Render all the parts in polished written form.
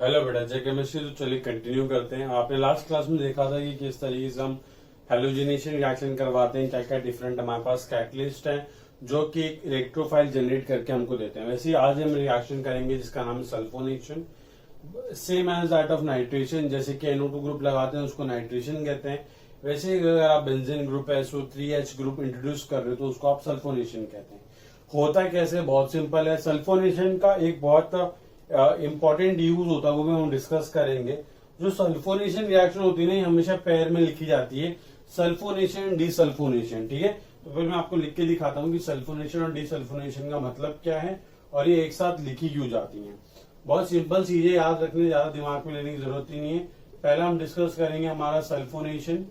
Hello बेटा, जय chemistry. तो चलिए कंटिन्यू करते हैं। आपने लास्ट क्लास में देखा था कि किस तरीके से हम हेलोजिनेशन रिएक्शन करवाते हैं, क्या क्या डिफरेंट हमारे पास कैटलिस्ट है जो कि एक इलेक्ट्रोफाइल जनरेट करके हमको देते हैं। वैसे ही आज हम रिएक्शन करेंगे जिसका नाम है sulphonation, same as that of nitration. जैसे कि NO2 ग्रुप लगाते हैं उसको नाइट्रेशन कहते हैं, वैसे ही अगर आप benzene group SO3H group introduce कर रहे हो तो उसको आप सल्फोनेशन कहते हैं। होता कैसे, बहुत सिंपल है। सल्फोनेशन का एक बहुत इंपॉर्टेंट यूज होता है, वो भी हम डिस्कस करेंगे। जो सल्फोनेशन रिएक्शन होती है ना, ये हमेशा पेयर में लिखी जाती है, सल्फोनेशन डिसल्फोनेशन। ठीक है, तो फिर मैं आपको लिख के दिखाता हूँ कि सल्फोनेशन और डिसल्फोनेशन का मतलब क्या है और ये एक साथ लिखी क्यों जाती हैं। बहुत सिंपल चीजें याद रखने, ज्यादा दिमाग में लेने की जरूरत ही नहीं है। पहले हम डिस्कस करेंगे हमारा सल्फोनेशन,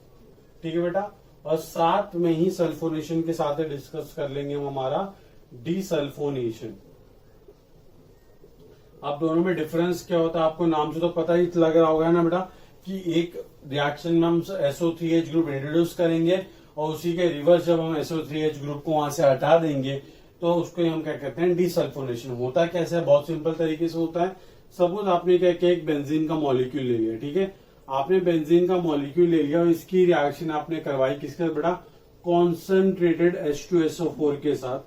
ठीक है बेटा, और साथ में ही सल्फोनेशन के साथ डिस्कस कर लेंगे हम हमारा डिसल्फोनेशन। अब दोनों में डिफरेंस क्या होता है आपको नाम से तो पता ही लग रहा होगा ना बेटा, कि एक रिएक्शन में हम SO3H ग्रुप इंट्रोड्यूस करेंगे और उसी के रिवर्स जब हम SO3H ग्रुप को वहां से हटा देंगे तो उसको हम क्या कहते हैं, डिसल्फोनेशन। होता कैसे है, बहुत सिंपल तरीके से होता है। सपोज आपने क्या किया, एक बेंजीन का मॉलिक्यूल ले लिया, ठीक है, आपने बेंजीन का मॉलिक्यूल ले लिया और इसकी रिएक्शन आपने करवाई किसके साथ बेटा, कॉन्सेंट्रेटेड H2SO4 के साथ।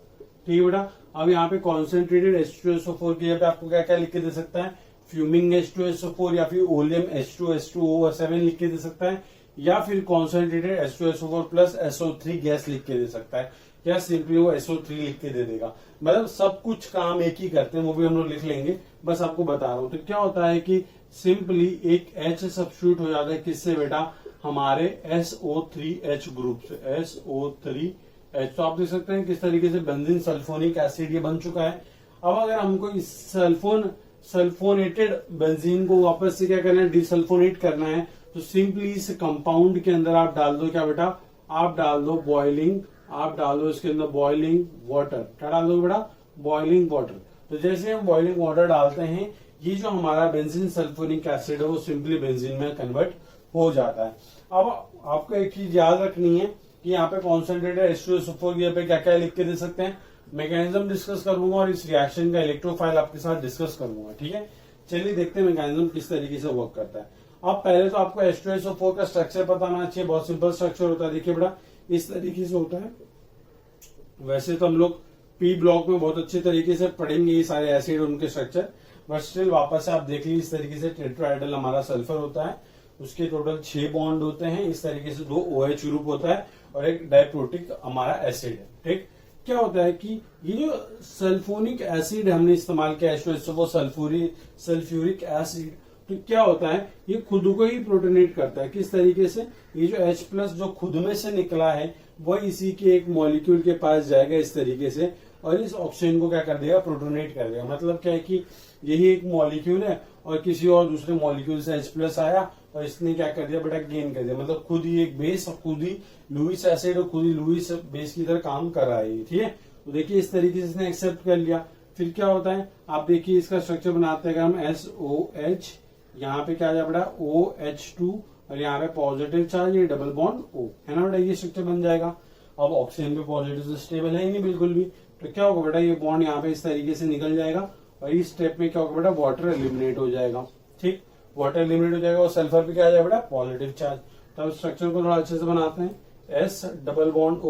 ठीक है बेटा, अब यहाँ पे कॉन्सेंट्रेटेड H2SO4 की जगह पे आपको क्या क्या लिख के दे सकता है, फ्यूमिंग H2SO4 या फिर ओलियम H2H2O7 लिख के दे सकता है, या फिर concentrated H2SO4 plus SO3 gas लिख के दे सकता है, या सिंपली वो SO3 लिख के दे देगा। मतलब सब कुछ काम एक ही करते हैं, वो भी हम लोग लिख लेंगे, बस आपको बता रहा हूं। तो क्या होता है कि सिंपली एक H सब्स्टिट्यूट हो जाता है किससे बेटा, हमारे SO3H ग्रुप से, SO3H। तो आप देख सकते हैं किस तरीके से बेंजीन सल्फोनिक एसिड ये बन चुका है। अब अगर हमको इस सल्फोनेटेड बेंजीन को वापस से क्या करना है, डिसल्फोनेट करना है, तो सिंपली इस कंपाउंड के अंदर आप डाल दो क्या बेटा, आप डाल दो बॉइलिंग, आप डाल दो इसके अंदर बॉइलिंग वाटर। क्या डाल दो बेटा, बॉइलिंग वाटर। तो जैसे हम बॉइलिंग वाटर डालते हैं, ये जो हमारा बेंजीन सल्फोनिक एसिड है वो सिंपली बेंजीन में कन्वर्ट हो जाता है। अब आपको एक चीज याद रखनी है कि यहाँ पे कॉन्सेंट्रेटेड H2SO4 की पे क्या क्या लिख के दे सकते हैं, मैकेनिज्म डिस्कस करूंगा और इस रिएक्शन का इलेक्ट्रोफाइल आपके साथ डिस्कस करूंगा। ठीक है, चलिए देखते हैं मैकेनिज्म किस तरीके से वर्क करता है। अब पहले तो आपको H2SO4 का स्ट्रक्चर पता होना चाहिए। बहुत सिंपल स्ट्रक्चर होता है, देखिए बेटा इस तरीके से होता है। वैसे तो हम लोग P ब्लॉक में बहुत अच्छे तरीके से पढ़ेंगे ये सारे एसिड उनके स्ट्रक्चर, बट स्टिल वापस से आप देख लीजिए इस तरीके से टेट्राहेड्रल हमारा सल्फर होता है, उसके टोटल 6 बॉन्ड होते हैं। इस तरीके से 2 OH ग्रुप होता है और एक डाइप्रोटिक हमारा एसिड है। ठीक, क्या होता है कि ये जो सल्फोनिक एसिड हमने इस्तेमाल किया H2SO4 सल्फ्यूरिक एसिड, तो क्या होता है ये खुद को ही प्रोटोनेट करता है। किस तरीके से, ये जो H प्लस जो खुद में से निकला है वह इसी के एक मॉलिक्यूल के पास जाएगा इस तरीके से, और इस ऑक्सीजन को क्या कर देगा, प्रोटोनेट कर देगा। मतलब क्या है कि यही एक मॉलिक्यूल है और किसी और दूसरे मॉलिक्यूल से H प्लस आया और इसने क्या कर दिया बेटा, गेन कर दिया। मतलब खुद ही एक बेस और खुद ही लुईस एसिड और खुद ही लुईस बेस की तरह काम कर रहा है। ठीक है, तो देखिए इस तरीके से इसने एक्सेप्ट कर लिया। फिर क्या होता है, आप देखिए इसका स्ट्रक्चर बनाते हैं हम SOH, यहाँ पे क्या आ जाए बेटा OH2 और यहाँ पे पॉजिटिव चार्ज, ये डबल बॉन्ड O है ना बेटा, ये स्ट्रक्चर बन जाएगा। अब ऑक्सीजन पे पॉजिटिव से स्टेबल है ही नहीं बिल्कुल भी, तो क्या होगा बेटा, ये बॉन्ड यहाँ पे इस तरीके से निकल जाएगा और इस स्टेप में क्या होगा बेटा, वाटर एलिमिनेट हो जाएगा। ठीक, वाटर एलिमिनेट हो जाएगा और सल्फर पे क्या आ जाएगा बेटा, पॉजिटिव चार्ज। तो अब स्ट्रक्चर को थोड़ा अच्छे से बनाते हैं। S डबल बॉन्ड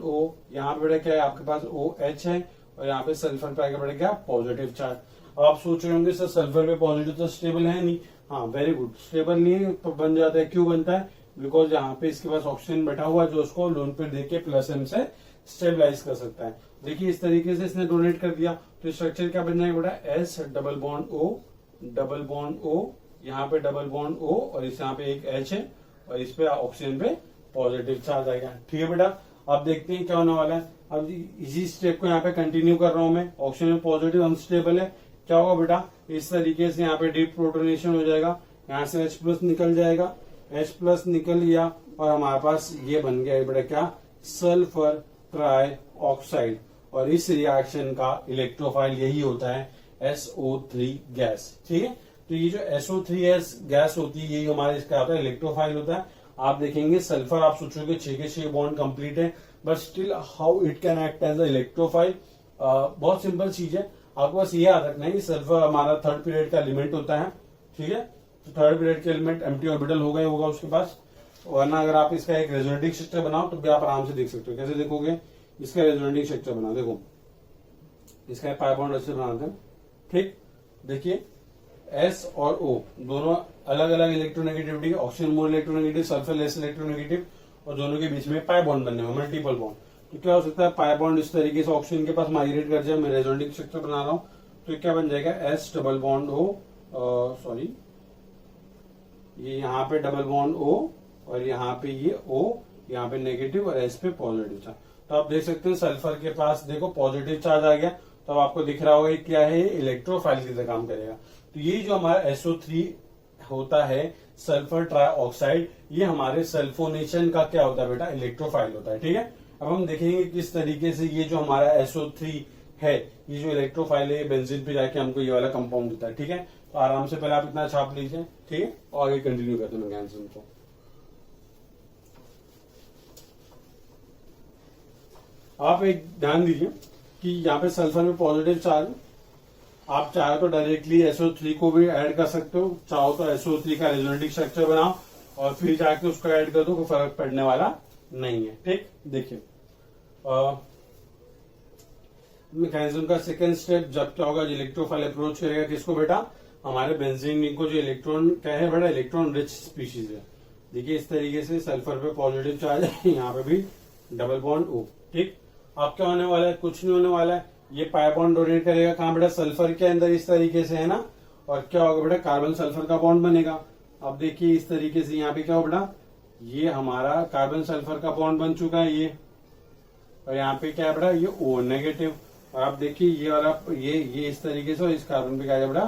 O, यहाँ पे बेटा क्या है आपके पास OH है और यहाँ पे सल्फर पे आएगा बेटा क्या, पॉजिटिव चार्ज। अब आप सोच रहे होंगे सर सल्फर पे पॉजिटिव तो स्टेबल है नहीं। हाँ, वेरी गुड, स्टेबल नहीं है तो बन जाता है। क्यों बनता है, बिकॉज यहाँ पे इसके पास ऑक्सीजन बैठा हुआ है जो उसको लोन पे देके प्लस M से स्टेबलाइज कर सकता है। देखिए इस तरीके से इसने डोनेट कर दिया, तो स्ट्रक्चर क्या बन जाएगा बेटा, S डबल बॉन्ड O, यहाँ पे डबल बॉन्ड O और इस यहाँ पे एक H है और इस पे ऑक्सीजन पे पॉजिटिव चार्ज आएगा। ठीक है बेटा, अब देखते हैं क्या होने वाला है। अब इसी स्टेप को यहाँ पे कंटिन्यू कर रहा हूं मैं, ऑक्सीजन पॉजिटिव अनस्टेबल है, क्या होगा बेटा, इस तरीके से यहाँ पे डीप प्रोटोनेशन हो जाएगा, यहाँ से H प्लस निकल जाएगा, H प्लस निकल लिया और हमारे पास ये बन गया बेटा क्या, सल्फर ट्राई ऑक्साइड। और इस रिएक्शन का इलेक्ट्रोफाइल यही होता है SO3 गैस। ठीक है, तो ये जो SO3 गैस होती है यही हमारे इसका होता है इलेक्ट्रोफाइल होता है। आप देखेंगे सल्फर, आप सोचोगे 6 के 6 बॉन्ड कंप्लीट है, but still how it can act as a electrophile, बहुत सिंपल चीज है। आपको बस ये याद रखना है कि सल्फर हमारा थर्ड पीरियड का एलिमेंट होता है, ठीक है। तो थर्ड पीरियड के एलिमेंट एम्प्टी ऑर्बिटल होगा उसके पास, वरना अगर आप इसका एक रेजोनेटिंग स्ट्रक्चर बनाओ तो भी आप आराम से देख सकते हो। कैसे देखोगे, इसका रेजोनेटिंग स्ट्रक्चर बनाओ, देखो इसका पाई बॉन्ड ऐसे बनाते हैं, ठीक। देखिए एस और ओ दोनों अलग अलग electronegativity, oxygen more electronegative, sulphur less electronegative, और दोनों के बीच में पाई बॉन्ड बनने में मल्टीपल बॉन्ड। तो क्या हो सकता है, पाई बॉन्ड इस तरीके से ऑक्सीजन के पास माइग्रेट कर जाए, मैं रेजोनेटिंग स्ट्रक्चर बना रहा हूं, तो क्या बन जाएगा, S double bond O, sorry ये यहाँ पे डबल बॉन्ड ओ, और यहाँ पे ये ओ, यहाँ पे नेगेटिव और एस पे पॉजिटिव चार्ज। तो आप देख सकते हैं सल्फर के पास देखो पॉजिटिव चार्ज आ गया, तो आपको दिख रहा होगा ये क्या है, इलेक्ट्रोफाइल की तरह काम करेगा। तो ये जो हमारा SO3 होता है सल्फर ट्राइऑक्साइड, ये हमारे सल्फोनेशन का क्या होता है बेटा, इलेक्ट्रोफाइल होता है, ठीक है। अब हम देखेंगे किस तरीके से ये जो हमारा SO3 है, ये जो इलेक्ट्रोफाइल है, बेंजीन पे जाके हमको ये वाला कंपाउंड देता है, ठीक है। तो आराम से पहले आप इतना छाप लीजिए, ठीक है, और आगे कंटिन्यू करते हैं मैकेनिज्म को। आप एक ध्यान दीजिए कि यहाँ पे सल्फर में पॉजिटिव चार्ज, आप चाहे तो डायरेक्टली SO3 को भी ऐड कर सकते हो, चाहो तो SO3 का रेजोनेटिंग स्ट्रक्चर बनाओ और फिर जाके उसको ऐड कर दो, कोई फर्क पड़ने वाला नहीं है, ठीक। देखिए मैकेनिज्म का सेकंड स्टेप जब क्या होगा, इलेक्ट्रोफाइल अप्रोच करेगा किसको बेटा, हमारे बेंजीन रिंग को, जो इलेक्ट्रॉन क्या है बेटा, इलेक्ट्रॉन रिच स्पीशीज है। देखिए इस तरीके से सल्फर पे पॉजिटिव चार्ज है, यहाँ पे भी डबल बॉन्ड ओ, ठीक। अब क्या होने वाला है, कुछ नहीं होने वाला है, ये पाई बॉन्ड डोनेट करेगा कहाँ बेटा, सल्फर के अंदर इस तरीके से, है ना। और क्या होगा बेटा, कार्बन सल्फर का बॉन्ड बनेगा। अब देखिए इस तरीके से यहाँ पे क्या होगा बेटा, ये हमारा कार्बन सल्फर का बॉन्ड बन चुका है ये, और यहाँ पे क्या है बेटा, ये O नेगेटिव। और आप देखिए ये वाला ये इस तरीके से, और इस कार्बन पे क्या है बेटा,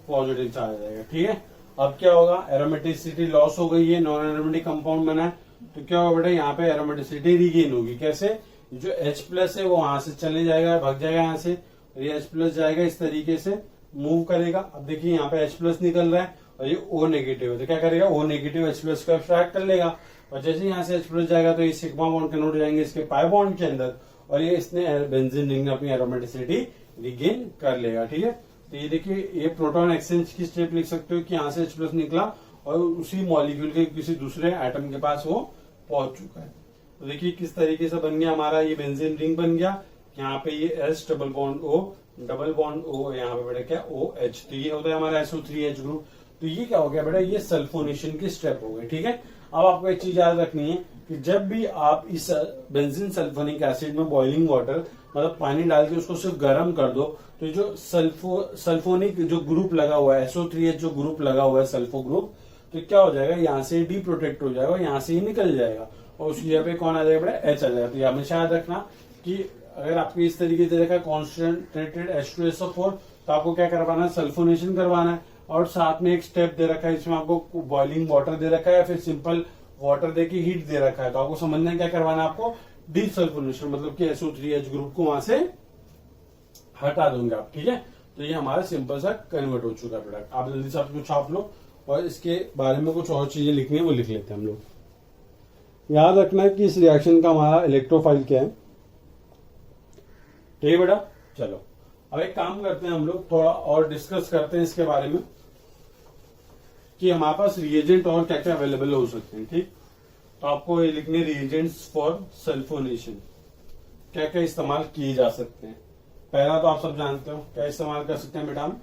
पॉजिटिव चार्ज आ जाएगा, ठीक है। अब क्या होगा, एरोमेटिसिटी लॉस हो गई है, नॉन एरोमेटिक कंपाउंड बना है, तो क्या होगा बेटा, यहाँ पे एरोमेटिसिटी रिगेन होगी। कैसे, जो H प्लस है वो वहां से चले जाएगा, भाग जाएगा यहाँ से, और ये H प्लस जाएगा इस तरीके से मूव करेगा। अब देखिए यहाँ पे H प्लस निकल रहा है और ये O नेगेटिव है, तो क्या करेगा, O नेगेटिव H प्लस को एक्सट्रैक्ट कर लेगा, और जैसे यहाँ से H प्लस जाएगा तो ये सिग्मा बॉन्ड कन्वर्ट हो जाएंगे इसके पाई बॉन्ड के अंदर, और ये इसने बेंजीन रिंग में अपनी एरोमेटिसिटी रिगेन कर लेगा, ठीक है। तो ये देखिए ये प्रोटॉन एक्सचेंज की स्टेप लिख सकते हो कि यहाँ से H प्लस निकला और उसी मॉलिक्यूल के किसी दूसरे एटम के पास वो पहुंच चुका है। तो देखिए किस तरीके से बन गया हमारा ये बेंजीन रिंग बन गया। यहाँ पे ये S double bond O, double bond O, यहाँ पे बेटा क्या OH, तो ये होता है हमारा SO3H ग्रुप। तो ये क्या हो गया बेटा, ये सल्फोनेशन की स्टेप हो गई, ठीक है। अब आपको एक चीज याद रखनी है कि जब भी आप इस बेंजीन सल्फोनिक एसिड में बॉइलिंग वाटर मतलब पानी डाल के उसको सिर्फ गर्म कर दो, तो जो सल्फोनिक जो ग्रुप लगा हुआ है, SO3H जो ग्रुप लगा हुआ है सल्फो ग्रुप, तो क्या हो जाएगा, यहाँ से डी प्रोटेक्ट हो जाएगा, यहाँ से ही निकल जाएगा, और उसकी जगह पे कौन आ जाएगा बेटा, H आ जाएगा। तो ये हमेशा याद रखना कि अगर आपको इस तरीके से देखा कॉन्सेंट्रेटेड H2SO4, तो आपको क्या करवाना है, सल्फोनेशन करवाना है, और साथ में एक स्टेप दे रखा है, इसमें आपको बॉइलिंग वाटर दे रखा है या फिर सिंपल वाटर दे के हीट दे रखा है। तो आपको समझना है क्या करवाना है, आपको डीसल्फोनेशन, मतलब कि SO3H ग्रुप को वहां से हटा दोगे आप, ठीक है। तो ये हमारा सिंपल सा कन्वर्ट हो चुका है प्रोडक्ट। आप जल्दी से कुछ छाप लो, और इसके बारे में कुछ और चीजें लिखनी है वो लिख लेते हैं हम लोग। याद रखना है कि इस रिएक्शन का हमारा इलेक्ट्रोफाइल क्या है, ठीक है बेटा। चलो अब एक काम करते हैं, हम लोग थोड़ा और डिस्कस करते हैं इसके बारे में कि हमारे पास रिएजेंट और क्या क्या अवेलेबल हो सकते हैं, ठीक। तो आपको ये लिखने रिएजेंट्स फॉर सल्फोनेशन, क्या क्या इस्तेमाल किए जा सकते हैं। पहला तो आप सब जानते हो क्या इस्तेमाल कर सकते हैं बेटा, हम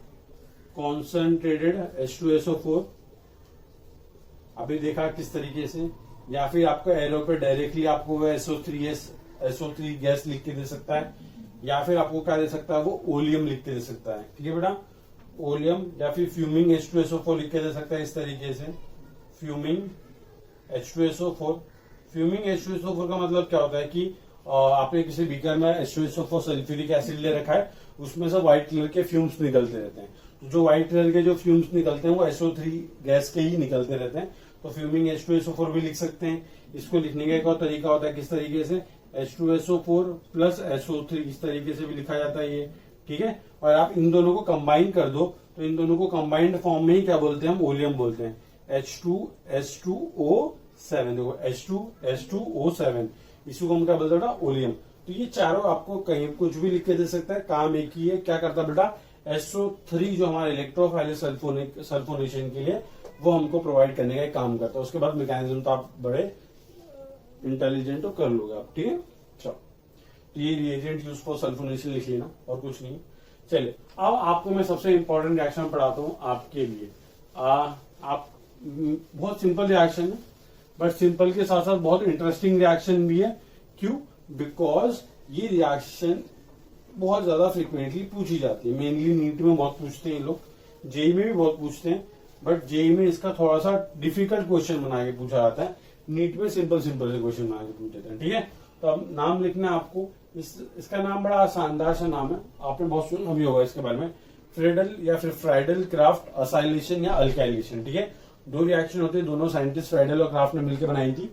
कॉन्सेंट्रेटेड H2SO4, अभी देखा किस तरीके से, या फिर आपको एरो पे डायरेक्टली आपको SO3 गैस लिख के दे सकता है, या फिर आपको क्या दे सकता है, वो ओलियम लिख के दे सकता है, ठीक है बेटा, ओलियम, या फिर फ्यूमिंग H2SO4 लिख के दे सकता है इस तरीके से, फ्यूमिंग H2SO4। फ्यूमिंग H2SO4 का मतलब क्या होता है कि आपने किसी बीकर में H2SO4 सल्फ्यूरिक एसिड ले रखा है, उसमें से व्हाइट कलर के फ्यूम्स निकलते रहते हैं, तो जो व्हाइट कलर के जो फ्यूम्स निकलते हैं वो SO3 गैस के ही निकलते रहते हैं। तो फ्यूमिंग H2SO4 भी लिख सकते हैं। इसको लिखने का एक और तरीका होता है, किस तरीके से, H2SO4 प्लस SO3, इस तरीके से भी लिखा जाता है ये, ठीक है। और आप इन दोनों को कंबाइन कर दो, तो इन दोनों को कंबाइंड फॉर्म में ही क्या बोलते हैं, हम ओलियम बोलते हैं, H2SO7। देखो H2SO7, इसको हम क्या बोलते हैं, ओलियम। तो ये चारों आपको कहीं कुछ भी लिख के दे सकता है, काम एक ही है। क्या करता है बेटा, SO3 जो हमारा इलेक्ट्रोफाइल सल्फोनेशन के लिए वो हमको प्रोवाइड करने का काम करता है। उसके बाद मैकेनिज्म तो आप बड़े इंटेलिजेंट हो, कर लोगे आप, ठीक है। चलो, तो ये रिएजेंट यूज फॉर सल्फोनेशन लिख लेना, और कुछ नहीं। चलिए, अब आपको मैं सबसे इंपॉर्टेंट रिएक्शन पढ़ाता हूं आपके लिए। आप बहुत सिंपल रिएक्शन है, बट सिंपल के साथ साथ बहुत इंटरेस्टिंग रिएक्शन भी है। क्यों? बिकॉज ये रिएक्शन बहुत ज्यादा फ्रिक्वेंटली पूछी जाती है। मेनली नीट में बहुत पूछते हैं लोग, जेई में भी बहुत पूछते हैं, बट जेई में इसका थोड़ा सा डिफिकल्ट क्वेश्चन बना के पूछा जाता है। नीट में सिंपल से क्वेश्चन बना के पूछ देते हैं, ठीक है। तो अब नाम लिखना है आपको। इसका नाम बड़ा शानदार सा नाम है, आपने बहुत सुना भी होगा इसके बारे में, फ्रेडल या फिर फ्राइडल क्राफ्ट असाइलेशन या अल्काइलेशन, ठीक है। दो रिएक्शन होते हैं, दोनों साइंटिस्ट फ्राइडल और क्राफ्ट ने मिलकर बनाई थी।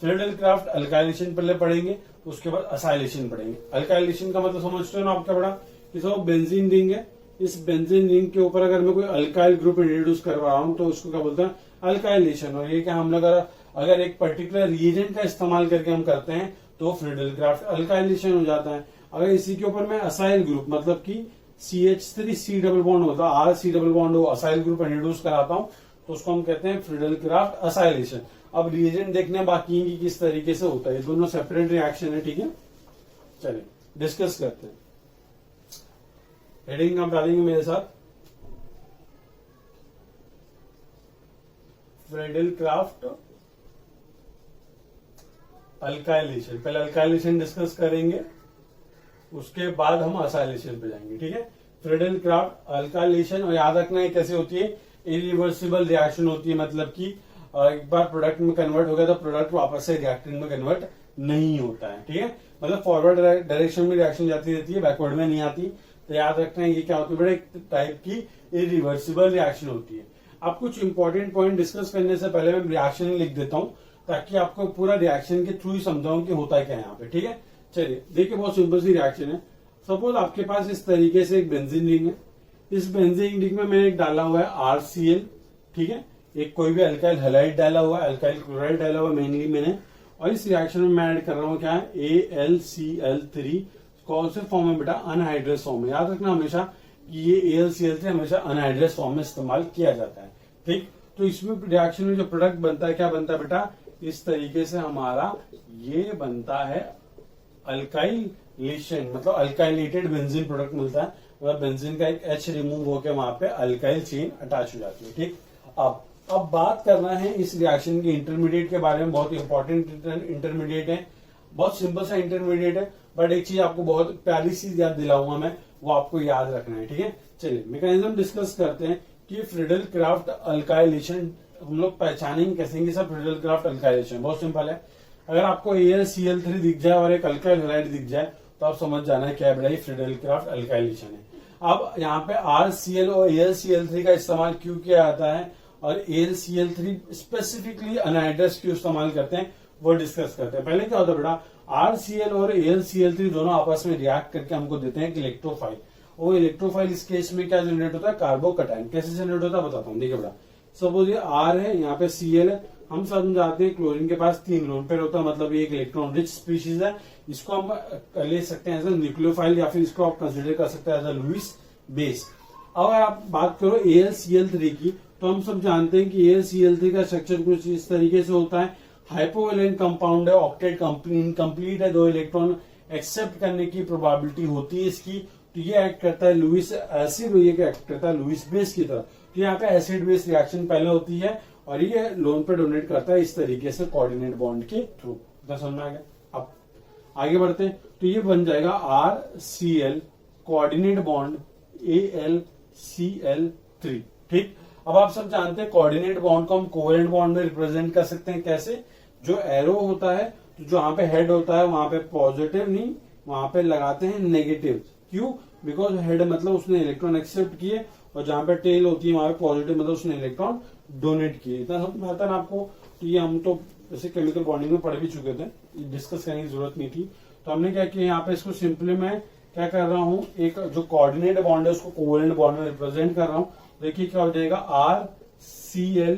फ्रेडल क्राफ्ट अल्काइलेशन पहले पढ़ेंगे, उसके बाद असाइलेशन पढ़ेंगे। अल्काइलेशन का मतलब समझते हो ना आपका बड़ा, कि बेंजीन रिंग है, इस बेंजीन रिंग के ऊपर अगर मैं कोई अल्काइल ग्रुप इंट्रोड्यूस करवा रहा हूं तो उसको क्या बोलते हैं, अल्काइलेशन। और ये क्या हम लोग अगर एक पर्टिकुलर रिएजेंट का इस्तेमाल करके हम करते हैं तो फ्रेडल क्राफ्ट अल्काइलेशन हो जाता है। अगर इसी के ऊपर मैं असाइल ग्रुप मतलब कि CH3C डबल बॉन्ड होता है, RC डबल बॉन्ड हो, असाइल ग्रुप इंट्रोड्यूस कराता हूं तो उसको हम कहते हैं फ्रेडल क्राफ्ट असाइलेशन। अब रिएजेंट देखने बाकी है कि किस तरीके से होता है, ये दोनों सेपरेट रिएक्शन है, ठीक है। चलिए डिस्कस करते हैं। हेडिंग आप डालेंगे मेरे साथ, फ्रेडल क्राफ्ट अल्काइलेशन। पहले अल्काइलेशन डिस्कस करेंगे, उसके बाद हम असाइलेशन पे जाएंगे, ठीक है। फ्रेडल क्राफ्ट अल्काइलेशन, और याद रखना है कैसे होती है, इरिवर्सिबल रिएक्शन होती है। मतलब कि एक बार प्रोडक्ट में कन्वर्ट हो गया तो प्रोडक्ट वापस से रिएक्टेंट में कन्वर्ट नहीं होता है, ठीक है। मतलब फॉरवर्ड डायरेक्शन में रिएक्शन जाती रहती है, बैकवर्ड में नहीं आती। तो याद रखना है ये क्या होती है बेटा, एक टाइप की इरिवर्सिबल रिएक्शन होती है। अब कुछ इंपॉर्टेंट पॉइंट डिस्कस करने से पहले मैं रिएक्शन लिख देता हूं ताकि आपको पूरा रिएक्शन के थ्रू ही समझाऊं कि होता क्या है यहाँ पे, ठीक है। चलिए देखिए, बहुत सिंपल सी रिएक्शन है। सपोज आपके पास इस तरीके से एक बेंजीन रिंग है, इस बेंजीन रिंग में मैंने एक डाला हुआ है RCl, ठीक है। एक कोई भी अल्काइल हैलाइड डाला हुआ है, अल्काइल क्लोराइड डाला हुआ है मेनली मैंने, और इस रिएक्शन में मैं ऐड कर रहा हूँ क्या है, AlCl3। कौन से फॉर्म में बेटा, अनहाइड्रस फॉर्म में। याद रखना हमेशा कि ये AlCl3 हमेशा अनहाइड्रस फॉर्म में इस्तेमाल किया जाता है, ठीक। तो इसमें रिएक्शन में जो प्रोडक्ट बनता है, क्या बनता है बेटा, इस तरीके से हमारा ये बनता है अल्काइलेशन, मतलब अल्काइलेटेड बेंजीन प्रोडक्ट मिलता है। मतलब बेंजीन का एक H रिमूव होकर वहां पे अल्काइल चेन अटैच हो जाती है, ठीक। अब बात करना है इस रिएक्शन के इंटरमीडिएट के बारे में। बहुत इंपॉर्टेंट इंटरमीडिएट है, बहुत सिंपल सा इंटरमीडिएट है, बट एक चीज आपको बहुत प्यारी सी याद दिलाऊंगा मैं, वो आपको याद रखना है, ठीक है। चलिए मैकेनिज्म डिस्कस करते हैं कि फ्रेडल क्राफ्ट अल्काइलेशन हम लोग पहचानेंगे कैसे कि सब फ्रेडल क्राफ्ट अल्काइलेशन। बहुत सिंपल है, अगर आपको AlCl3 दिख जाए और एक अल्काइल हैलाइड दिख जाए तो आप समझ जाना है क्या बेटा, फ्रेडल क्राफ्ट अल्काइलेशन है। अब यहाँ पे RCl और AlCl3 का इस्तेमाल क्यों किया जाता है और AlCl3 स्पेसिफिकली अनहाइड्रस क्यों इस्तेमाल करते हैं वो डिस्कस करते हैं। पहले क्या होता है बेटा, RCl और AlCl3 दोनों आपस में रिएक्ट करके हमको देते हैं इलेक्ट्रोफाइल। वो इलेक्ट्रोफाइल इस केस में क्या जनरेट होता है, कार्बोकटायन। कैसे जनरेट होता है बताता हूँ, देखिए बेटा। सपोज ये R है, यहाँ पे Cl है, हम समझाते हैं क्लोरीन के पास 3 लोन पेयर होता है, मतलब ये एक इलेक्ट्रॉन रिच स्पीशीज है। इसको हम ले सकते हैं एज ए न्यूक्लियोफाइल, या फिर इसको आप कंसिडर कर सकते हैं एज ए लुईस बेस। अगर आप बात करो AlCl3 की, तो हम सब जानते हैं कि AlCl3 का स्ट्रक्चर कुछ इस तरीके से होता है, हाइपोवेलेंट कंपाउंड है, ऑक्टेट इनकम्प्लीट है, 2 इलेक्ट्रॉन एक्सेप्ट करने की प्रोबेबिलिटी होती है इसकी। तो ये एक्ट करता है लुईस एसिड, ये एक्ट करता है लुईस बेस की तरह। तो यहाँ पे एसिड बेस रिएक्शन पहले होती है और ये लोन पे डोनेट करता है इस तरीके से कोऑर्डिनेट बॉन्ड के थ्रू। समझ में आ गया? अब आगे बढ़ते हैं, तो ये बन जाएगा RCl कोऑर्डिनेट बॉन्ड AlCl3, ठीक। अब आप सब जानते हैं कोऑर्डिनेट बॉन्ड को हम कोवेलेंट बॉन्ड में रिप्रेजेंट कर सकते हैं। कैसे? जो एरो होता है, तो जो यहाँ पे हेड होता है वहां पे पॉजिटिव नहीं, वहां पे लगाते हैं नेगेटिव। क्यों? बिकॉज हेड मतलब उसने इलेक्ट्रॉन एक्सेप्ट किए, और जहां पे टेल होती है वहां पे पॉजिटिव मतलब उसने इलेक्ट्रॉन डोनेट किए। इतना समझ आता है आपको? तो ये हम तो जैसे केमिकल बॉन्डिंग में पढ़ भी चुके थे, डिस्कस करने की जरूरत नहीं थी। तो हमने क्या किया, यहाँ पे इसको सिंपली मैं क्या कर रहा हूँ, एक जो कोऑर्डिनेट बॉन्ड है उसको कोवेलेंट बॉन्ड में रिप्रेजेंट कर रहा हूँ। देखिए क्या हो जाएगा, RCl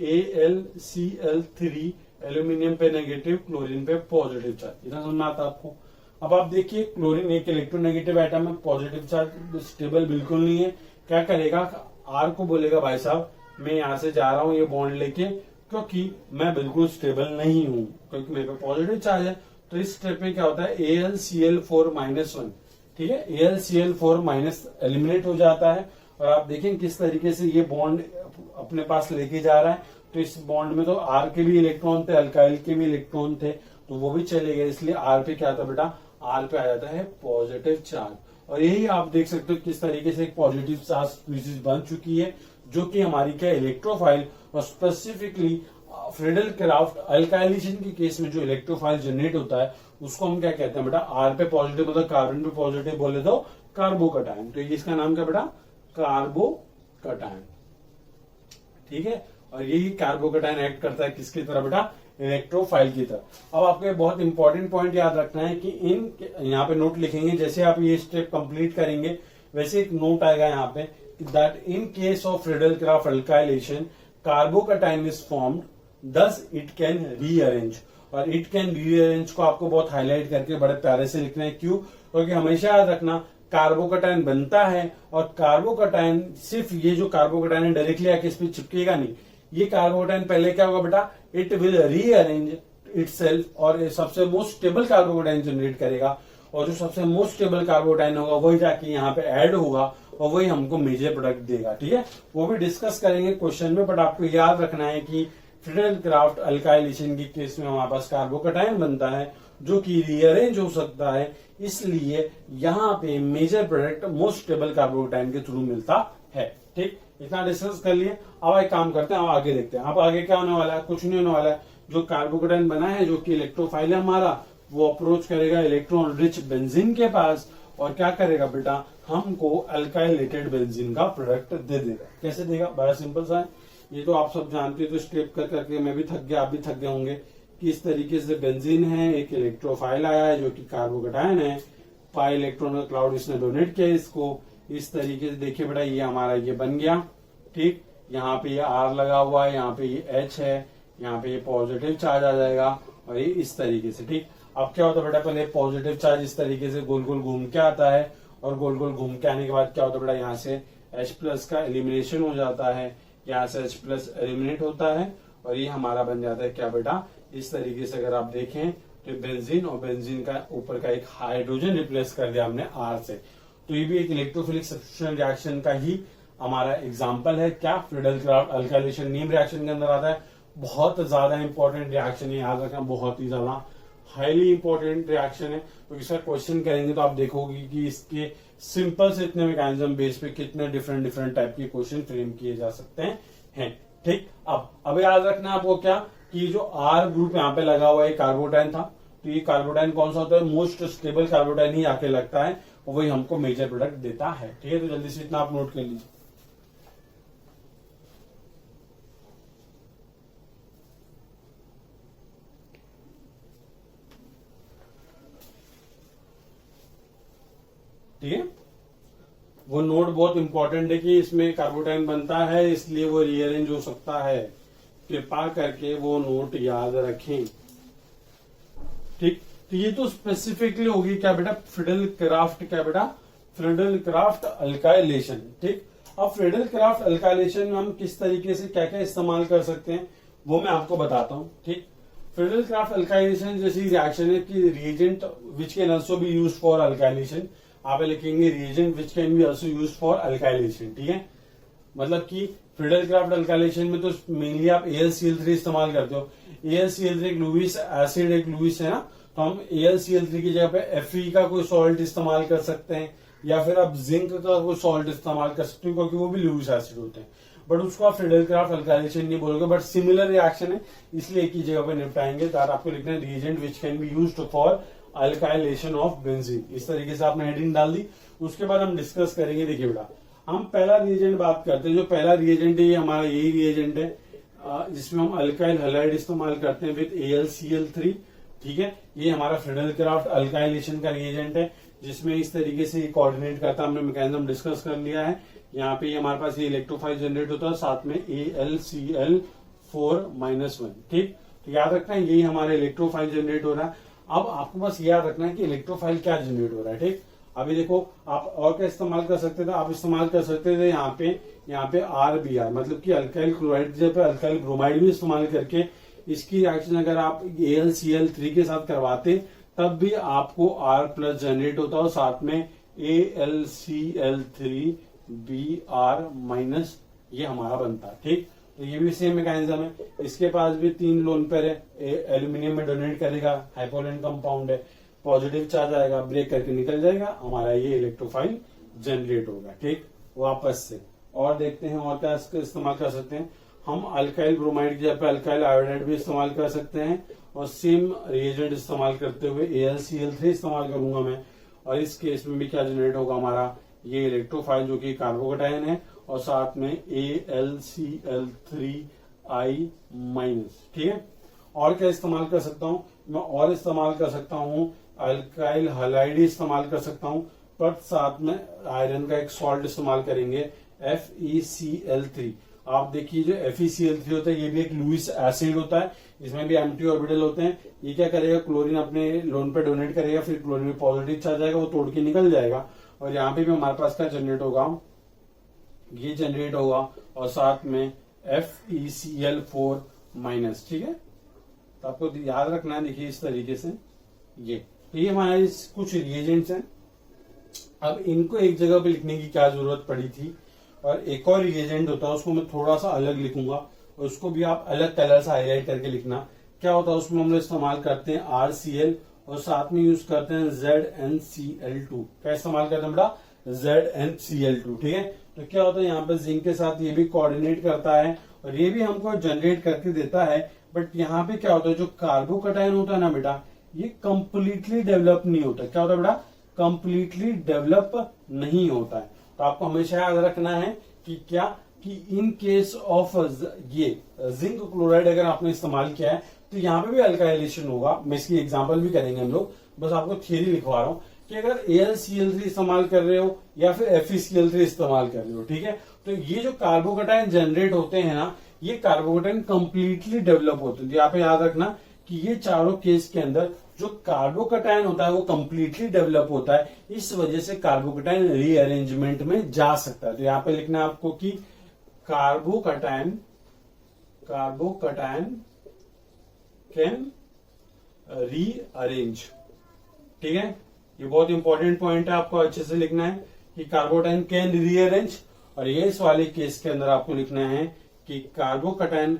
AlCl3 एल्यूमिनियम पे नेगेटिव, क्लोरीन पे पॉजिटिव चार्ज। इतना समझ में आता है आपको? अब आप देखिए क्लोरीन एक इलेक्ट्रोनेगेटिव एटम है, पॉजिटिव चार्ज, स्टेबल बिल्कुल नहीं है। क्या करेगा, आर को बोलेगा भाई साहब मैं यहां से जा रहा हूं ये बॉन्ड लेके, क्योंकि मैं बिल्कुल स्टेबल नहीं हूं, क्योंकि मेरे पे पॉजिटिव चार्ज है। तो इस स्टेप में क्या होता है, AlCl4-1, ठीक है, AlCl4- एलिमिनेट हो जाता है। और आप देखें किस तरीके से ये बॉन्ड अपने पास लेके जा रहा है। तो इस बॉन्ड में तो आर के भी इलेक्ट्रॉन थे, अल्काइल के भी इलेक्ट्रॉन थे, तो वो भी चले गए, इसलिए आर पे क्या था बेटा, आर पे आ जाता है पॉजिटिव चार्ज। और यही आप देख सकते हो किस तरीके से एक पॉजिटिव चार्ज स्पीशीज बन चुकी है, जो कि हमारी क्या इलेक्ट्रोफाइल और स्पेसिफिकली फ्रीडल क्राफ्ट अल्काइलेशन के केस में जो इलेक्ट्रोफाइल जनरेट होता है उसको हम क्या कहते हैं बेटा, आर पे पॉजिटिव मतलब कार्बन पे पॉजिटिव बोले तो कार्बोकटायन। तो इसका नाम क्या बेटा, कार्बोकटायन, ठीक है। और यही कार्बोकटायन एक्ट करता है किसकी तरह बेटा, इलेक्ट्रोफाइल की तरह। अब आपको एक बहुत इंपॉर्टेंट पॉइंट याद रखना है कि इन यहाँ पे नोट लिखेंगे, जैसे आप ये स्टेप कंप्लीट करेंगे वैसे एक नोट आएगा यहाँ पे, that in case of Friedel craft alkylation carbocation is formed, thus it can rearrange. और इट कैन रीअरेंज को आपको बहुत हाईलाइट करके बड़े प्यारे से लिखना है। क्यों, क्योंकि हमेशा याद रखना कार्बोकटायन बनता है और कार्बोकटायन सिर्फ ये जो कार्बोकटायन है डायरेक्टली आके इस पे चिपकेगा नहीं, ये कार्बोकटायन पहले क्या होगा बेटा, इट विल रीअरेंज इटसेल्फ और सबसे मोस्ट स्टेबल कार्बोकटायन जनरेट करेगा। और जो सबसे मोस्ट स्टेबल कार्बोकटायन होगा वही जाके यहाँ पे ऐड होगा और वही हमको मेजर प्रोडक्ट देगा, ठीक है। वो भी डिस्कस करेंगे क्वेश्चन में, बट आपको याद रखना है कि फ्रीडल क्राफ्ट अल्काइलेशन के केस में हमारे पास कार्बोकटायन बनता है जो कि रीअरेंज हो सकता है, इसलिए यहाँ पे major product most stable carbocation के थ्रू मिलता है, ठीक। इतना डिस्कस कर लिए। अब एक काम करते हैं, अब आगे देखते हैं। अब आगे क्या होने वाला है, कुछ नहीं होने वाला है। जो कार्बोकटायन बना है जो कि इलेक्ट्रोफाइल है हमारा, वो अप्रोच करेगा इलेक्ट्रॉन रिच बेंजीन के पास और क्या करेगा बेटा, हमको अल्काइलेटेड बेंजीन का प्रोडक्ट दे देगा। कैसे देगा, बड़ा सिंपल सा है, ये तो आप सब जानते हो। तो स्टेप कर करके मैं भी थक गया, आप भी थक गए होंगे कि इस तरीके से बेंजीन है, एक इलेक्ट्रोफाइल आया है जो कि कार्बोकटायन है, पाई इलेक्ट्रॉन का क्लाउड इसने डोनेट किया इसको। इस तरीके से देखिए बेटा ये हमारा ये बन गया, ठीक। यहाँ पे ये आर लगा हुआ है, यहाँ पे ये एच है, यहाँ पे ये पॉजिटिव चार्ज आ जाएगा और ये इस तरीके से, ठीक। अब क्या होता है बेटा, पहले पॉजिटिव चार्ज इस तरीके से गोल गोल घूम के आता है और गोल गोल घूम के आने के बाद क्या होता है बेटा, यहाँ से H+ का एलिमिनेशन हो जाता है, यहाँ से H+ एलिमिनेट होता है और ये हमारा बन जाता है क्या बेटा, इस तरीके से। अगर आप देखें तो बेंजीन और बेंजीन का ऊपर का एक हाइड्रोजन रिप्लेस कर दिया हमने आर से। तो ये भी एक इलेक्ट्रोफिलिक सब्स्टिट्यूशन रिएक्शन का ही हमारा एग्जांपल है। क्या, फ्रीडल क्राफ्ट अल्काइलेशन नीम रिएक्शन के अंदर आता है। बहुत ज्यादा इंपॉर्टेंट रिएक्शन है, याद रखना, बहुत ही ज्यादा हाईली इंपॉर्टेंट रिएक्शन है। तो इसका क्वेश्चन करेंगे तो आप देखोगे कि इसके सिंपल से इतने मैकेनिज्म बेस पे कितने डिफरेंट डिफरेंट टाइप के क्वेश्चन फ्रेम किए जा सकते हैं, ठीक। अब याद रखना आपको क्या, कि जो आर ग्रुप यहाँ पे लगा हुआ है कार्बोटाइन था, तो ये कार्बोटाइन कौन सा होता है, मोस्ट स्टेबल कार्बोटाइन ही आके लगता है और वही हमको मेजर प्रोडक्ट देता है, ठीक है। तो जल्दी से इतना आप नोट कर लीजिए। ठीक है, वो नोट बहुत इंपॉर्टेंट है कि इसमें कार्बोटाइन बनता है इसलिए वो रीअरेंज हो सकता है। कृपा करके वो नोट याद रखें, ठीक। तो ये तो स्पेसिफिकली होगी क्या बेटा, फ्रीडल क्राफ्ट, क्या बेटा, फ्रीडल क्राफ्ट अल्काइलेशन, ठीक। अब फ्रीडल क्राफ्ट अल्काइलेशन में हम किस तरीके से क्या क्या इस्तेमाल कर सकते हैं वो मैं आपको बताता हूँ, ठीक। फ्रीडल क्राफ्ट अल्काइलेशन जैसी रिएक्शन है कि reagent which can also be used for alkylation, आप लिखेंगे reagent which can be also used for alkylation, ठीक है। मतलब कि फ्रीडल क्राफ्ट अल्काइलेशन में तो मेनली आप AlCl3 इस्तेमाल करते हो। AlCl3 एक लुईस एसिड, एक लुईस है ना, तो हम AlCl3 की जगह पे Fe का कोई सॉल्ट इस्तेमाल कर सकते हैं या फिर आप जिंक का कोई सॉल्ट इस्तेमाल कर सकते हो क्योंकि वो भी लुईस एसिड होते हैं। बट उसको आप फ्रीडल क्राफ्ट अल्काइलेशन नहीं बोलोगे, बट सिमिलर रिएक्शन है इसलिए एक ही जगह पे निपटाएंगे। तो आपको लिखना है reagent which can be used for alkylation of benzene. इस तरीके से आपने हेडिंग डाल दी। उसके बाद हम डिस्कस करेंगे। देखिए बेटा, हम पहला रिएजेंट बात करते हैं। जो पहला रिएजेंट है ये हमारा यही रिएजेंट है जिसमें हम अल्काइल हैलाइड इस्तेमाल करते हैं विद AlCl3, ठीक है। ये हमारा फ्रीडल क्राफ्ट अल्काइलेशन का रिएजेंट है जिसमें इस तरीके से कोऑर्डिनेट करता है। हमने मैकेनिज्म डिस्कस कर लिया है। यहाँ पे हमारे पास ये इलेक्ट्रोफाइल जनरेट होता है, साथ में AlCl4-1, ठीक। तो याद रखना यही हमारे इलेक्ट्रोफाइल जनरेट हो रहा है। अब आपको बस याद रखना है कि इलेक्ट्रोफाइल क्या जनरेट हो रहा है। ठीक, अभी देखो आप और क्या इस्तेमाल कर सकते थे, आप इस्तेमाल कर सकते थे यहाँ पे RBr, मतलब कि अल्काइल क्लोराइड की जगह पे अल्काइल ब्रोमाइड भी इस्तेमाल करके इसकी रिएक्शन अगर आप AlCl3 के साथ करवाते तब भी आपको R+ जनरेट होता और साथ में AlCl3Br- ये हमारा बनता है। ठीक, तो ये भी सेम मैकेनिज्म है। इसके पास भी 3 लोन पेयर है, एल्यूमिनियम में डोनेट करेगा, हाइपोलेंट कंपाउंड है, पॉजिटिव चार्ज आएगा, ब्रेक करके निकल जाएगा, हमारा ये इलेक्ट्रोफाइल जनरेट होगा। ठीक, वापस से और देखते हैं और क्या इसका इस्तेमाल कर सकते हैं। हम अल्काइल ब्रोमाइड की जगह पे अल्काइल आयोडाइड भी इस्तेमाल कर सकते हैं और सेम रिएजेंट इस्तेमाल करते हुए AlCl3 इस्तेमाल करूंगा मैं, और इस केस में भी क्या जनरेट होगा हमारा ये इलेक्ट्रोफाइल जो कि कार्बोकेटायन है और साथ में AlCl3I-। ठीक है, और क्या इस्तेमाल कर सकता हूं मैं, और इस्तेमाल कर सकता हूं अल्काइल हलाइड इस्तेमाल कर सकता हूं, पर साथ में आयरन का एक सॉल्ट इस्तेमाल करेंगे FeCl3। आप देखिए जो FeCl3 होता है ये भी एक लुईस एसिड होता है, इसमें भी एम्प्टी ऑर्बिटल होते हैं। ये क्या करेगा, क्लोरीन अपने लोन पे डोनेट करेगा, फिर क्लोरीन में पॉजिटिव चार्ज आएगा, वो तोड़ के निकल जाएगा, और यहाँ पे भी हमारे पास क्या जनरेट होगा, ये जनरेट होगा और साथ में FeCl4-। ठीक है, तो आपको याद रखना है, देखिए इस तरीके से ये तो ये हमारे कुछ रिएजेंट्स हैं। अब इनको एक जगह पे लिखने की क्या जरूरत पड़ी थी, और एक और रिएजेंट होता है उसको मैं थोड़ा सा अलग लिखूंगा और उसको भी आप अलग कलर से हाईलाइट करके लिखना। क्या होता है उसमें हम लोग इस्तेमाल करते हैं RCl और साथ में यूज करते हैं ZnCl2। क्या इस्तेमाल करते हैं बेटा, ZnCl2। ठीक है, तो क्या होता है यहाँ पे जिंक के साथ ये भी कोऑर्डिनेट करता है और ये भी हमको जनरेट करके देता है, बट यहाँ पे क्या होता है जो कार्बोकटायन होता है ना बेटा, ये कंप्लीटली डेवलप नहीं होता। क्या होता है बेटा, कंप्लीटली डेवलप नहीं होता है। तो आपको हमेशा याद रखना है कि क्या कि इन केस ऑफ ये जिंक क्लोराइड अगर आपने इस्तेमाल किया है तो यहाँ पे भी अल्काइलेशन होगा। मैं इसकी एग्जांपल भी करेंगे हम लोग, बस आपको थियरी लिखवा रहा हूँ कि अगर AlCl3 इस्तेमाल कर रहे हो या फिर FeCl3 इस्तेमाल कर रहे हो, ठीक है, तो ये जो कार्बोकटायन जनरेट होते हैं ना, ये कार्बोकटायन कंप्लीटली डेवलप होते हैं। यहाँ पे याद रखना कि ये चारों केस के अंदर जो कार्बोकटायन होता है वो कंप्लीटली डेवलप होता है, इस वजह से कार्बोकटायन रीअरेंजमेंट में जा सकता है। तो यहाँ पे लिखना है आपको कि कार्बोकटायन कैन रीअरेंज। ठीक है, ये बहुत इंपॉर्टेंट पॉइंट है, आपको अच्छे से लिखना है कि कार्बोकटायन कैन रीअरेंज, और ये इस वाले केस के अंदर आपको लिखना है कि कार्बोकटायन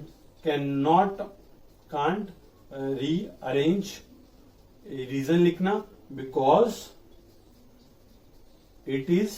कांट रीअरेंज। रीजन लिखना, because it is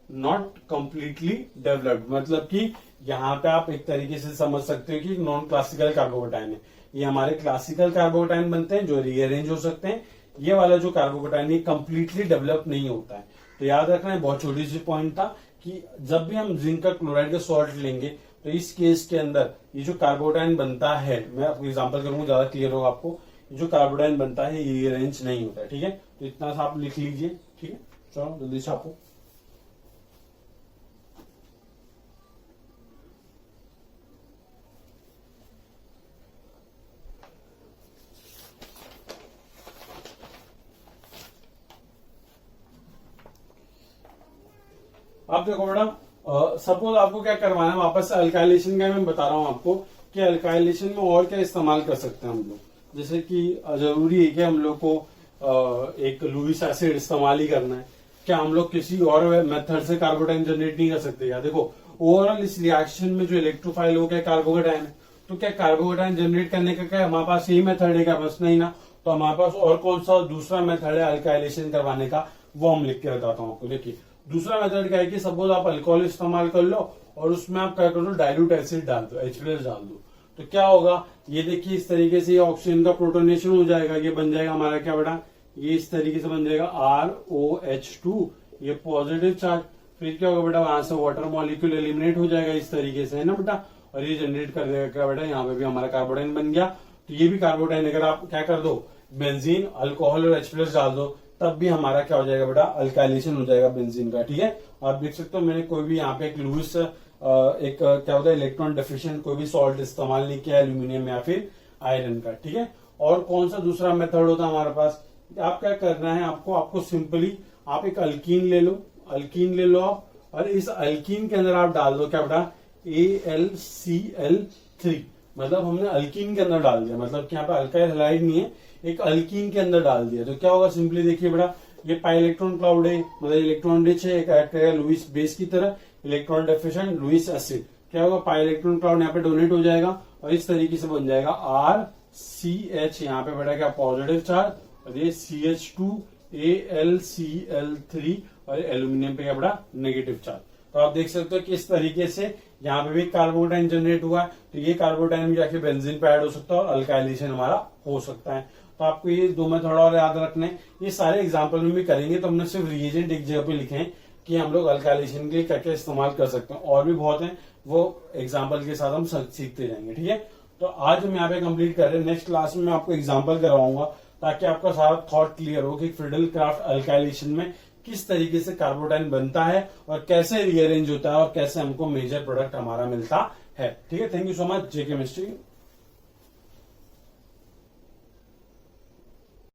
not completely developed. मतलब कि यहाँ पे आप एक तरीके से समझ सकते हो कि नॉन क्लासिकल कार्बोकटायन है। ये हमारे क्लासिकल कार्बोकटायन बनते हैं जो रीअरेंज हो सकते हैं, ये वाला जो कार्बोकटायन है कंप्लीटली डेवलप नहीं होता है। तो याद रखना है, बहुत छोटी सी पॉइंट था कि जब भी हम जिंक का क्लोराइड का सॉल्ट लेंगे तो इस केस के अंदर ये जो कार्बोकटायन बनता है, मैं आपको एग्जांपल करूंगा ज्यादा क्लियर होगा आपको, जो कार्बोकटायन बनता है ये रीअरेंज नहीं होता है। ठीक है, तो इतना सा आप लिख लीजिए। ठीक है, चलो जल्दी से आपको आप देखो बेटा, सपोज आपको क्या करवाना है, वापस से अल्काइलेशन का मैं बता रहा हूं आपको कि अल्काइलेशन में और क्या इस्तेमाल कर सकते हैं हम लोग। जैसे कि जरूरी है कि हम लोग को एक लुईस एसिड इस्तेमाल ही करना है, क्या हम लोग किसी और मेथड से कार्बोकटायन जनरेट नहीं कर सकते? या देखो ओवरऑल इस रिएक्शन में जो इलेक्ट्रोफाइल हो क्या कार्बोकटायन है, तो क्या कार्बोकटायन जनरेट करने का क्या हमारे पास यही मेथड है क्या? बस नहीं ना, तो हमारे पास और कौन सा दूसरा मेथड है अल्काइलेशन करवाने का, वो हम लिख के बताता हूँ आपको। देखिए दूसरा मेथड क्या है कि सपोज आप अल्कोहल इस्तेमाल कर लो और उसमें आप क्या करो, डाइल्यूट एसिड डाल दो, H+ डाल दो, तो क्या होगा, ये देखिए इस तरीके से ऑक्सीजन का प्रोटोनेशन हो जाएगा, ये बन जाएगा हमारा क्या बेटा, ये इस तरीके से बन जाएगा ROH2, ये पॉजिटिव चार्ज। फिर क्या होगा बेटा, वहां से वाटर मॉलिक्यूल एलिमिनेट हो जाएगा इस तरीके से, है ना बेटा, और ये जनरेट कर देगा क्या बेटा, यहाँ पे भी हमारा कार्बोटाइन बन गया। तो ये भी कार्बोटाइन अगर आप क्या कर दो, बेंजीन, अल्कोहल और H+ डाल दो, तब भी हमारा क्या हो जाएगा बेटा, अल्काइलेशन हो जाएगा बेंजीन का। ठीक है, आप देख सकते हो मैंने कोई भी यहाँ पे एक लुईस एक क्या होता है इलेक्ट्रॉन डेफिशिएंट कोई भी सॉल्ट इस्तेमाल नहीं किया, एल्यूमिनियम या फिर आयरन का। ठीक है, और कौन सा दूसरा मेथड होता है हमारे पास, आप क्या करना है, आपको सिंपली आप एक अल्कीन ले लो आप, और इस अल्कीन के अंदर आप डाल दो क्या बेटा, AlCl3, मतलब हमने अल्कीन के अंदर डाल दिया, मतलब कि यहाँ पे अल्काइल हैलाइड नहीं है, एक अल्कीन के अंदर डाल दिया। तो क्या होगा, सिंपली देखिए बेटा, ये पाई इलेक्ट्रॉन क्लाउड है, मतलब इलेक्ट्रॉन रिच है, एक एक्ट करेगा लुईस बेस की तरह, इलेक्ट्रॉन डेफिशिएंट लुईस एसिड। क्या होगा, पाई इलेक्ट्रॉन क्लाउड यहाँ पे डोनेट हो जाएगा और इस तरीके से बन जाएगा RCH, यहाँ पे बेटा क्या पॉजिटिव चार्ज, और ये CH2 AlCl3 और एल्यूमिनियम पे क्या बेटा नेगेटिव चार्ज। तो आप देख सकते हो कि इस तरीके से यहाँ पे भी कार्बोटाइन जनरेट हुआ है, तो ये कार्बोटाइन भी जाके बेंजीन पे ऐड हो सकता है और अल्काइलेशन हमारा हो सकता है। तो आपको ये दो मेथड और याद रखने हैं, ये सारे एग्जाम्पल में भी करेंगे, तो हमने सिर्फ रिएजेंट एक जगह पे लिखे हैं कि हम लोग अल्काइलेशन के लिए क्या क्या इस्तेमाल कर सकते हैं, और भी बहुत है, वो एग्जाम्पल के साथ हम सीखते जाएंगे। ठीक है, तो आज हम यहाँ पे कंप्लीट कर रहे हैं, नेक्स्ट क्लास में मैं आपको एग्जाम्पल करवाऊंगा ताकि आपका सारा थॉट क्लियर हो कि फ्रीडल-क्राफ्ट अल्काइलेशन में किस तरीके से कार्बोटाइन बनता है और कैसे रीअरेंज होता है और कैसे हमको मेजर प्रोडक्ट हमारा मिलता है। ठीक है, thank you so much, J chemistry.